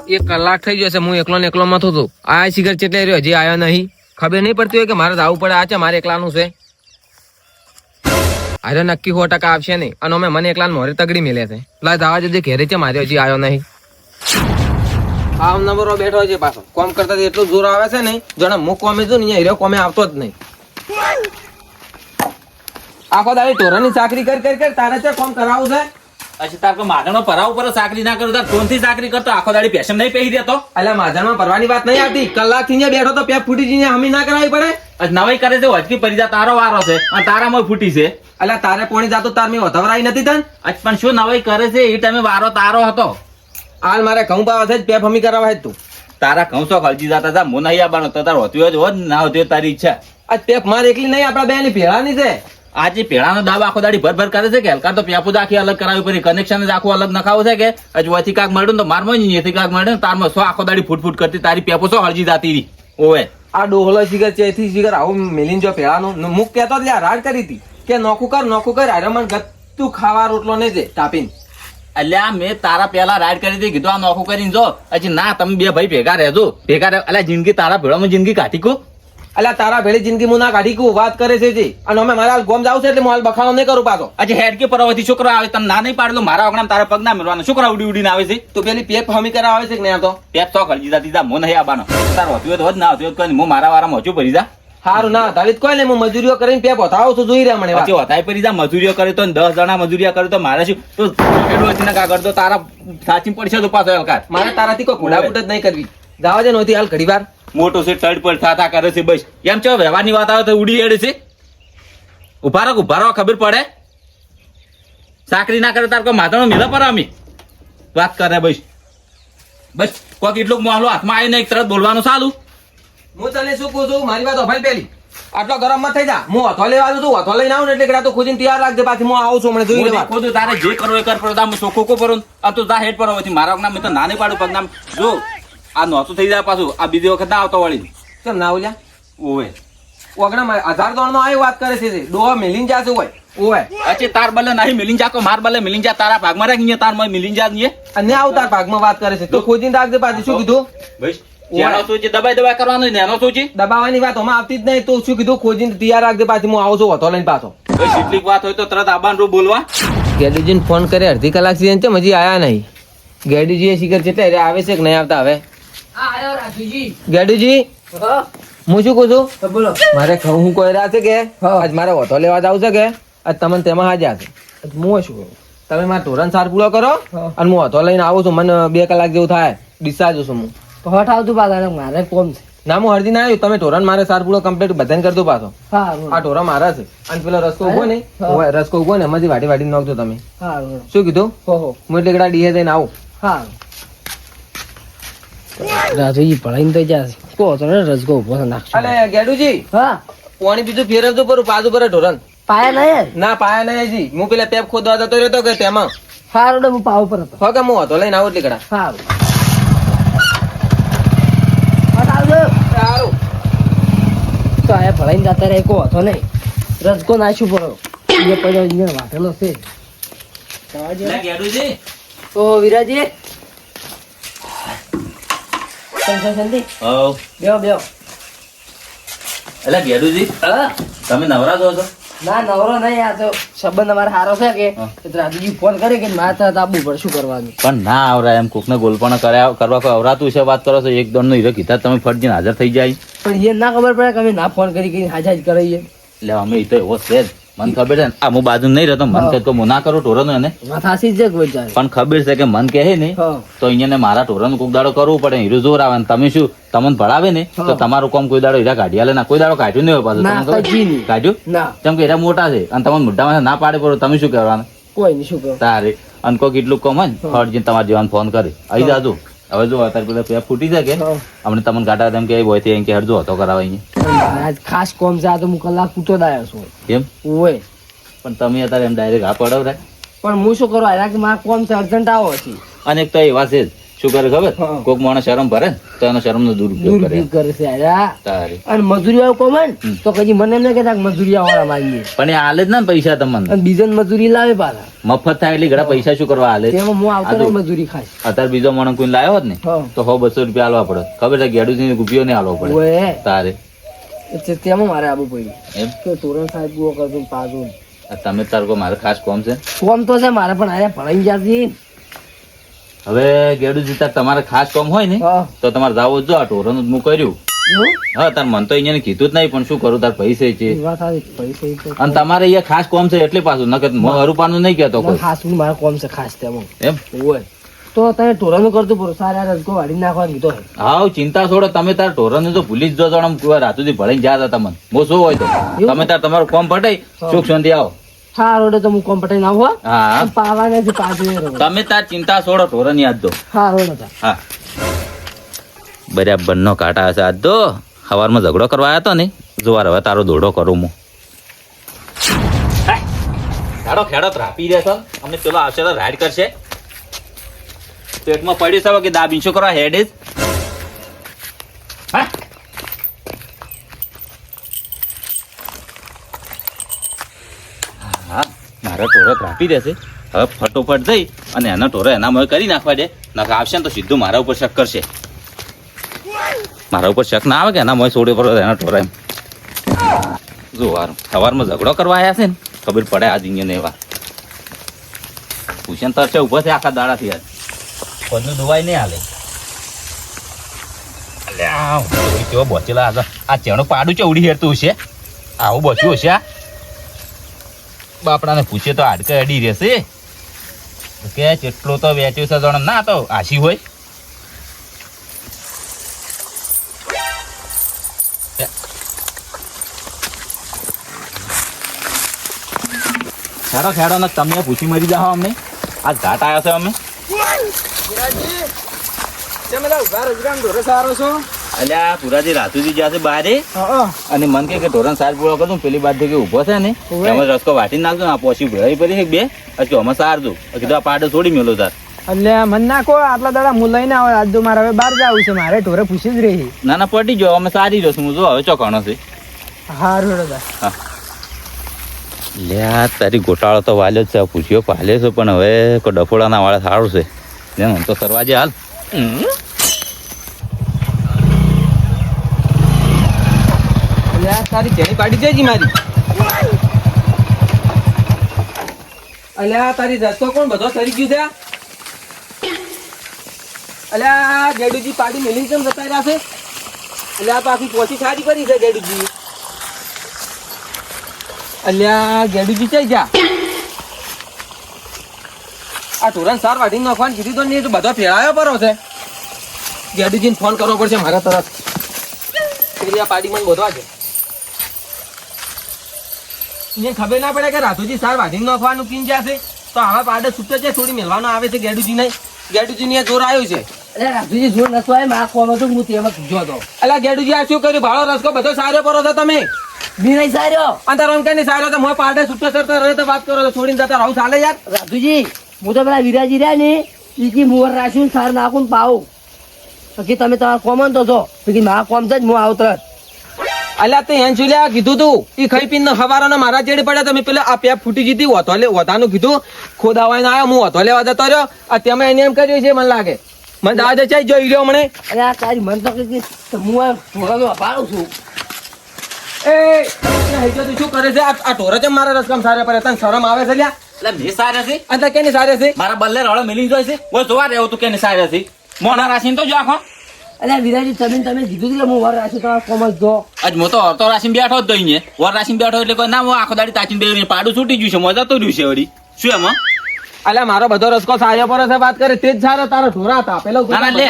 1 કલાક થઈ ગયો છે, હું એકલો ને એકલો માં થતો. આ શિખર ચેટલે રહ્યો, હજી આવ્યો નહીં. ખબર નહીં પડતી હોય કે મારે જવું પડે. આ છે મારે એકલાનું છે. અરે નક્કી 100% આવશે નહીં. અને અમે મને એકલા મોરે તગડી મેલે છે. પેલા જવા જજે ઘેરે છે મારે, હજી આવ્યો નહીં. આ નંબરો બેઠો છે પાછો. કોમ કરતા એટલું જોર આવે છે ને, જાણે હું કોમે છું ને અહીંયા કોમે આવતો જ નહીં. આખો દાડી ઢોરાની ચાકરી કરી તારે છે કોમ કરાવું છે. અચ્છા તાર માધણમાં પરાવ ઉપર ચાકરી ના કરું, તાર ફોનથી ચાકરી કરતો આખો દાડી પેશન નહીં પહેરી દેતો. એટલે માધણમાં ભરવાની વાત નહીં આવતી. કલાકથી અહીંયા બેઠો તો પેપ ફૂટી જઈને હમી ના કરાવી પડે. નવાઈ કરે છે વચકી પડી જા, તારો વારો છે અને તારામાં ફૂટી છે. એટલે તારે પોણી જાતો તાર મેં વધાવરાઈ નથી તન. પણ શું નવાઈ કરે છે એ ટાઈમે વારો તારો હતો. હાલ મારે ઘઉં પાવા છે પેપ હમી કરાવવા તું. તારા ઘઉં શો ખર્ચી જતા હતા, હું નહીં આવવાનો તો તાર હોતી હોય હોત, ના હોતી હોય તારી ઈચ્છા. આજ પેપ મારે એકલી નહીં, આપડા બે ની ભેળાની છે. આજે પેડાનો દાબ આખો દાડી ભર કરે છે કે હલકા તો પેપુ આખી અલગ કરાવી પડી, કનેક્શન જ આખું અલગ નખાવું છે કે હજુ વથી કાક મળ્યું તો મારમાં જ અહીંથી કાક મળ્યું તારમાં સો આખો દાડી ફૂટ કરતી તારી પેપો સો હળજી જાતી રહી. ઓવે આ ડોહલો શિખર ચેથી શિખર આવું મિલીન જો પેળાનું મુક કહેતો રાડ કરી હતી કે નોખું કર અરે મને ગતું ખાવા રોટલો નહીં દે તાપીને. અલ્યા મેં તારા પેલા રાઈડ કરી હતી, કીધું આ નોખું કરીને જો. હજી ના તમે બે ભાઈ ભેગા રહેજો, અલ્યા જિંદગી તારા ભેળામાં જિંદગી કાઢી કો. અલ્યા તારા ભેળી જિંદગી હું ના કાઢી કું વાત કરે છે જી. અને અમે મારા ગોમ જાવ છે એટલે હું હાલ બખાડો નહીં કરું પાછો. આજે હેડ કે પરવાથી છોકરો આવે તને ના નહીં પાડેલો, મારા વગણા તારા પગ ના મેળવાનો. છોકરા ઉડી ઉડીને આવે છે તો પેલી પેપ હમી કરાવ આવે છે કે નહીં? તો પેપ તો ખર્ચી જતી જા, હું નહીં આવવાનો. તાર હોતી હોય તો ના હોતી હોય કોઈ હું મારા વાળામાં હજુ ભરી જા. સારું ના તારી કોઈ નહીં, હું મજૂરીઓ કરીને પેપ વધાવો તો જોઈ રહ્યા મને. પછી વધાય પડી જા, મજૂરીઓ કરે તો 10 જણા મજૂરીઓ કરે તો મારે શું તો કાગળ તો તારા સાચી પડશે તો પાછો હલકાર. મારે તારાથી કોઈ ઘોડાપૂટ જ નહીં કરવી. જવા દે નહોતી હાલ ઘડી વાર. મોટો છે ટડ પર થતા કરે છે બસ. એમ છો વ્યવહારની વાત આવે તો ઉડી હેડે છે. ઉભા રહો ખબર પડે. ચાકરી ના કરે તાર કોઈ માથાનો મેળા પર અમે વાત કરે બસ. કોઈક એટલું મામલો હાથમાં આવી ને એક તરત બોલવાનું ચાલુ. હું તને શું કહું છું, મારી વાત અભાઈ પેલી આટલો ગરમ મત થઈ જા. હું હથો લેવા દઉં, હથો લઈને આવું ને એટલે કડા તો ખોજીને તૈયાર રાખજે. પાછી હું આવું છું, મને જોઈ લેવા. ખોદું તારે જે કરવો એ કર, પણ ચોખ્ખો કો પર આ તો જા હેડ પર હવે મારા નામ તો ના નહીં પાડું પગનામ. જો આ નોતું થઈ જાય પાછું, આ બીજી વખત ના આવતો વળી. કેમ ના ઓલ્યા ઓવે ઓગણા 1000 દોડનો આવી વાત કરે છે. ડોહા મિલીન જાશે હોય ઓવે. અચ્છા તાર બલે નહીં મિલીન જા કો, માર બલે મિલીન જા. તારા ભાગમાં રાખ, તાર માં મિલીન જા નહીં. અને આવ તાર ભાગમાં વાત કરે છે તો ખોજીને રાખજે. પાછી શું કીધું? બસ જેનો સૂચી દબાઈ કરવાનું ને એનો સૂચી દબાવવાની વાત હમણાં આવતી જ નહીં. તો શું કીધું? ખોજીને તૈયાર રાખજે. પાછી હું આવું છું હથો લઈને પાછો. બસ એટલી વાત હોય તો તરત આબાન બોલવા. ગેડીજીને ફોન કરે અડધી કલાક થી છે, હજી આયા નહીં. ગેડીજી શિખર છે આવે છે કે નહીં આવતા? હવે ગેડુજી હું શું કહું છું, બોલો. મારે હું કોઈ રહ્યા છે કે આજ મારે ઓટો લેવા જાવ છે કે આજ તમને તેમાં હાજર છે. હું શું કરું, તમે મારા ધોરણ સાર પૂરો કરો અને હું ઓટો લઈને આવું છું. મને 2 કલાક જેવું થાય, ડિસ્ચાર્જ છું હું. તો હટ આવતું પાછા મારે કોમ છે. ના હું હરદી ના આવ્યું. તમે ધોરણ મારે સાર પૂરો કમ્પ્લીટ બધાને કરતો પાછો. આ ધોરણ મારા છે. અને પેલો રસ્કો ઉભો ને, રસ્કો ઉભો ને એમાંથી વાટી નાખજો તમે. શું કીધું? હું એટલે કડા ડીહે થઈને આવું. હા રાજુજી પડાઈને તો જાય કો તો ને રસગો ઉભો નાખજો. અલે ગેડુજી, હા પાણી બીજું ફેરવજો પર પાછું પર ઢોરણ પાયા નહીં ના પાયા નહીં હજી. હું પેલા પેપ ખોદવા જતો રહ્યો તો કે તેમાં સારું હું પાવ પર હતો. કે હું હતો લઈને આવું એટલે કડા. સારું આવજો. સારું તો આ પડાઈને જતા રહે કો હતો નહીં. રસગો નાખ્યું પડો એ પડ્યો અહીંયા વાટેલો છે. ગેડુજી ઓ વિરાજી સંધી બેહો બેહો. એટલે ગેડુજી તમે નવરા છો તો? ના નવરો નહીં, આ તો સંબંધ અમારે સારો છે કે રાજુજી ફોન કરે કે મારે તરત આવવું પડે. શું કરવાનું? પણ ના આવરા એમ કોકને ગોલપણ કરવા કોઈ અવરાતું છે વાત કરો છો. એક દોડ નો હીરો કીધા તમે ફરજીને હાજર થઈ જાય. પણ એ ના ખબર પડે કે અમે ના ફોન કરી હાજર કરીએ. એટલે અમે એ તો એવો છે જ મને ખબર છે. આ હું બાજુ નહીં રહેતો, મન કે હું ના કરું ઢોરણ એને થાસી જ કોઈ જાય. પણ ખબર છે કે મન કહે ને તો અહીંયા મારા ઢોરણ કોક દાડો કરવું પડે. હીરો જોર આવે. તમે શું તમને ભણાવે ને તો તમારું કામ કોઈ દાડો હીરા કાઢી આલે ના. કોઈ દાડો કાઢ્યું નહીં હોય પાછું. કાઢ્યું કેમ કે હીરા મોટા છે અને તમને મોઢામાં ના પાડે પડે. તમે શું કરવાનું? કોઈ નહીં શું કરું તારે અને કોઈ કેટલું કમ હોય ફરજીને તમારે જીવાન ફોન કરે આવી જાજો. હવે જો અત્યારે પેલા પેપ ફૂટી જાય કે અમને તમને ગાટા તેમ કે હોય કે હરજો હતો કરાવે અહીંયા ખાસ કોમ છે. આ તો હું કલાક પૂછો દાયો છું એમ હોય. પણ તમે અત્યારે એમ ડાયરેક્ટ હા પડાવ. પણ હું શું કરું? કે મારા કોમ છે અર્જન્ટ આવો છે. અને એક તો એવા છે શું કરે ખબર હા. કોક માણસ શરમ ભરે ને તો એનો શરમનો દુરુપયોગ કરે દુરુપયોગ કરે છે આયા. તારી અને મજૂરી વાળું કોમ હોય ને તો કદી મને એમ ના કહેતા કે મજૂરી વાળા મારીએ. પણ એ હાલે જ ના ને પૈસા તમને અને બીજાને મજૂરી લાવે પાછા. મફત થાય એટલે ઘણા પૈસા શું કરવા હાલે તેમાં હું આવતો આ તો- નહીં મજૂરી ખાસ. અત્યારે બીજો માણસ કોઈ લાવ્યો હોત ને હા. તો 100-200 રૂપિયા આલવા પડે ખબર છે ગેડુજી રૂપિયો નહીં આલવો પડે ઓએ. તારે તેમાં મારે આવું પડ્યું એમ કે તોરણ સાહેબ પૂરો કરજો ને પાછું. આ તમે તાર કો મારે ખાસ કોમ છે કોમ તો છે મારે પણ આયા ભણાઈ જતી. હવે ગેડુજી તાર તમારે ખાસ કોમ હોય ને હા. તો તમારે જાવો જ જો આ ટોરનું જ હું કર્યું એવું? હા તાર મન તો અહીંયા કીધું જ નહીં પણ શું કરું તાર પૈસે છે એ વાત આવી. પૈસા એ તો અને તમારે અહીંયા ખાસ કોમ છે એટલે પાછું નકર હરુપાનું નહીં કહેતો ના, કોઈ ખાસ બી મારે કોમ છે ખાસ તેમાં. એમ ઓય. તો તમે ટોરાનું કરતું પૂરું સારા રસકો વાળી નાખવાનું કીધો છે. હાવ ચિંતા છોડો તમે તાર ટોરને તો ભૂલી જ જો જાણો કોઈ રાતુથી ભળીને જ્યાં હતા તમને બહુ શું હોય તો તમે તાર તમારું કોમ પટાઈ સુખ શાંતિ આવો હા રોડે તો હું કોમ પટાઈ નાખું હો. હા અને પાવાને થી પાછું એ રહું. તમે તાર ચિંતા છોડો ટોરન યાદ દો હા રોડે હતા. હા બરાબર નો કાંટા હશે આજ તો સવારમાં ઝઘડો કરવા આવ્યો હતો ને જોવાર હવે તારો દોડો કરું હું તારો ખેડો ત્રાપી દેશો અમે પેલો આવશે તો રાઈડ કરશે પેટમાં પડ્યું છે કે દાબી શું કરવા હેડ ઇઝ હા મારો ટોરો ત્રાપી દેશે હવે ફટોફટ જઈ અને એનો ટોરો એના મોય કરી નાખવા દે નકર આવશે ને તો સીધું મારા ઉપર શક કરશે મારા ઉપર શક ના આવે કે એના મોય છોડે પર એના ટોરો એમ જો વાર સવારમાં ઝઘડો કરવા આવ્યા છે ને ખબર પડે આ જીંગે એવા ભૂષણ તરસે ઉભો છે આખા દાડાથી આજ પદનું દવાઈ નહીં હાલે અલ્યા કેવો બોચેલા આ ચેણું પાડું છે ઉડી હેરતું હશે આવું બોચ્યું હશે આ બાપડાને પૂછે તો હાડકે અડી રહેશે કે કેટલો તો વેચ્યું છે જણ ના તો આશી હોય ખેડો ખેડો ને તમે પૂછી મરી જાઓ અમને આ ઘાટ આવ્યો છે અમે અલ્યા પુરાજી રાતુજી જ્યાં છે બારે અને મન કે ધોરણ સાર પૂરો કરું પેલી બાદ કે ઉભો છે ને એમાં રસકો વાટી નાખજો આ પોસી ભરાઈ પડી બે હજુ અમે સારજો કીધું આ પાડો છોડી મેલો તાર એટલે મન નાખો આટલા દાડા હું લઈને આવે આજ તો મારે હવે બહાર જવું છે મારે ઢોરે પૂછી જ રહી. ના ના પટી ગયો અમે સારી રહ્યો હું જો હવે ચોકાણો છે હારું દાદા. હા લ્યા તારી ગોટાળો તો વાલ્યો જ છે પૂછ્યો પાલ્યો છે પણ હવે કોઈ ડફોડાના વાળા સારું છે ને હું તો સરવાજે હાલ અલ્યા તારી જેની પાડી જઈ મારી અલ્યા તારી રસ્તો કોણ બધો સરી ગયું છે અલ્યા ગેડુજી પાડી મેલી કેમ જતા રહ્યા છે અલ્યા પાછી પોચી સારી કરી છે ગેડુજી અલ્યા ગેડુજી ચઈ જા આ ટોરન સાર વાઢી નાખવાનું કીધું તો નહીં તો બધો ફેરાયો પરો છે ગેડુજીને ફોન કરવો પડશે મારા તરફ પેલી આ પાડી મને બોધવા છે એને ખબર ના પડે કે રાધુજી સાર વાઢી નાખવાનું કીન જ્યાં છે તો આવા પાડે છૂટે છે થોડી મેલવાનો આવે છે ગેડુજી નહીં ગેડુજી ને જોર આવ્યું છે અરે રાજુજી જોર નતો આવે મારા કોમ હતું હું તેમાં જો તો અલા ગેડુજી આ શું કર્યું ભાડો રસકો બધો સારો પરો છો તમે બી નહીં સાર્યો. અંતર અંક ની સારો તો મોય પાડે છૂટે સરતા રહે તો વાત કરો તો છોડીને જતા રહું ચાલે યાર રાજુજી હું તો પેલા વિરાજી રહ્યા ને ઈકી મુવર રાખ્યું સાર નાખું ને પાવું પછી તમે તમારા કોમન તો છો પછી મારા કોમ છે જ હું આવતર અલ્યા તે હેન છુલ્યા કીધું તું ઈ ખાઈ પીને હવારાનો મારા ચેડે પડ્યા તમે પેલા આ પેપ ફૂટી જીતી વધાનું કીધું ખોદાવાઈને આવ્યો હું હતો લેવા જતો રહ્યો આ તમે એને એમ કર્યું છે મને લાગે મને દાદા ચાઈ જોઈ રહ્યો મને અરે આ તારી મન તો કઈ હું આ ઢોરાનો અપાડું છું. એ તું શું કરે છે આ ઢોરે છે મારા રસકામ સારા પડે તને શરમ આવે છે લ્યા એટલે મેં સારા છે આ તો કેની સારે છે મારા બલ્લે રળો મિલી જાય છે બોલ જોવા રહેવું તું કે સારા છે મોના રાશિને તો જો આખો અરે વિરાજી તમે કીધું હતું કે હું વર રાખ્યું તમારા કોમ જ જો આજ મો તો અડધો રાશિને બેઠો જ દઈને વર રાશિને બેઠો એટલે કોઈ ના હું આખો દાડી તાચીને બેહીને પાડું છૂટી ગયું છે મજા તો રહ્યું છે વળી શું એમાં અલ્યા મારો બધો રસકો સારો પડે છે વાત કરે તે જ સારો તારો ઢોરા હતા પેલો ના ના લે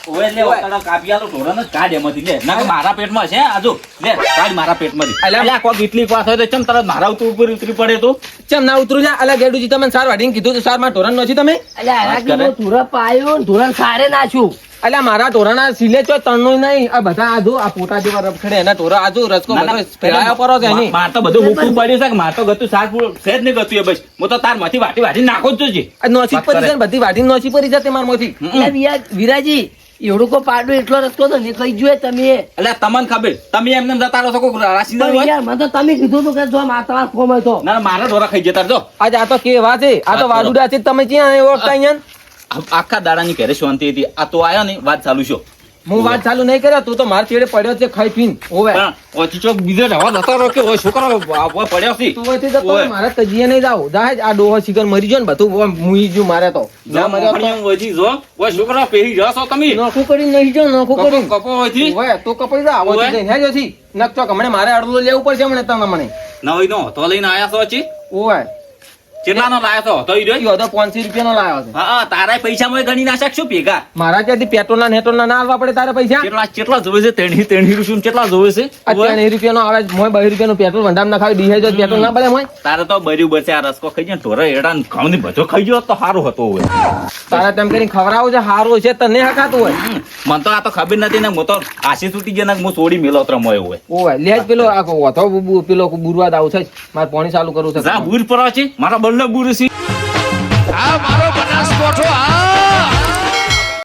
ઓય લે ઓતાડો કાપી આલો ઢોરણ જ કાઢ એમાંથી લે ના કે મારા પેટમાં છે આજો લે કાઢ મારા પેટમાંથી અલ્યા કોઈ કેટલી પાસ હોય તો ચમ તરત મારા ઉપર ઉતરી પડે તો ચમ ના ઉતરું જા અલ્યા ગેડુજી તમે સાર વાઢીને કીધું તો સાર માં ઢોરણ નથી તમે અલ્યા એના કે હું ઢોરા પાયો ને ઢોરા સારે નાખ્યું અલ્યા મારા ઢોરાના સિલે ચો તણનો નહીં આ બધા આ જો આ પોતા જેવા રખડે એના ઢોરા આ જો રસકો બધો ફેરાયો પરો છે એની માર તો બધું હુકુમ પડ્યું છે કે માર તો ગતું સાર પૂરો છે જ નહીં ગતું એ બસ હું તો તાર માંથી વાટી નાખો જ છું આ નોસી પરી છે ને, બધી વાટી નોસી પરી છે તે મારમાંથી એટલે વિરાજી એવડું કો પાડો એટલો રસ્તો તો નીકળી જોઈએ તમે. એટલે તમને ખબર તમે એમને જતા રહો છો કોઈ રાશિ પણ યાર મને તો તમે કીધું હતું કે જો માતા કોમ હોય તો ના મારા ઢોરા ખાઈ જતા જો આજ આ તો કેવા છે, આ તો વાડુડા છે, તમે ક્યાં ઓળખતા અહીંયા? આખા દાડાની ઘરે શાંતિ હતી આ તો આયો ને વાત ચાલુ છો હું વાત ચાલુ નહીં કર્યો, તું તો માર ચેડે પડ્યો છે ખાઈ પીને. ઓવે પણ ઓછી ચોક બીજો જવા જતા રહો કે ઓય છોકરો પડ્યો છે તું હોયથી તો તમે મારે તજીએ નહીં જાવ જાહેજ આ ડોહો શિખર મરી ગયો ને બધું મુઈ ગયું મારે તો ના મર્યો તો ઓછી જો ઓય છોકરા પહેરી જશો તમે નોખું કરીને નહીં જો નોખું કપો કરીને કપો ઓયથી ઓવે તો કપાઈ જા આવો ઓવે. જઈને હેજો છી નકચો હમણે મારે અડધું લેવું પડશે હમણે તમે મને નવી નો તો લઈને આયા છો ઓછી ઓવે કેટલાનો લાયો છો તો ઈ રહ્યો ઈયો તો 500 રૂપિયાનો લાવ્યો છે. હા તારા પૈસા માં ગણી ના શકશું ભેગા મારા ત્યાંથી પેટ્રોલના નેટ્રોલના ના આવવા પડે તારે પૈસા કેટલા જોવે છે તેણી રૂપિયા કેટલા જોવે છે અત્યારે 1 રૂપિયાનો આવે મોય 2 રૂપિયાનું પેટ્રોલ વંડામ ના ખાવી ડીહે જો પેટ્રોલ ના બળે મોય તારે તો બર્યું બરસે આ રસકો ખાઈ જાય ઢોરા એડા ઘઉં ની બધો ખાઈ ગયો તો સારું હતો હવે તારે તેમ કરીને ખવડાવું છે સારું છે તને હકાતું હોય મને તો આ તો ખબર નથી ને હું તો આશી તૂટી ગયા ને હું છોડી મેલો ત્રમો એવું ઓવે લે જ પેલો આ ઓથો પેલો બુરવાદ આવું છે મારે પાણી ચાલુ કરવું છે જા બુર પર છે મારા બલ્લે બુર છે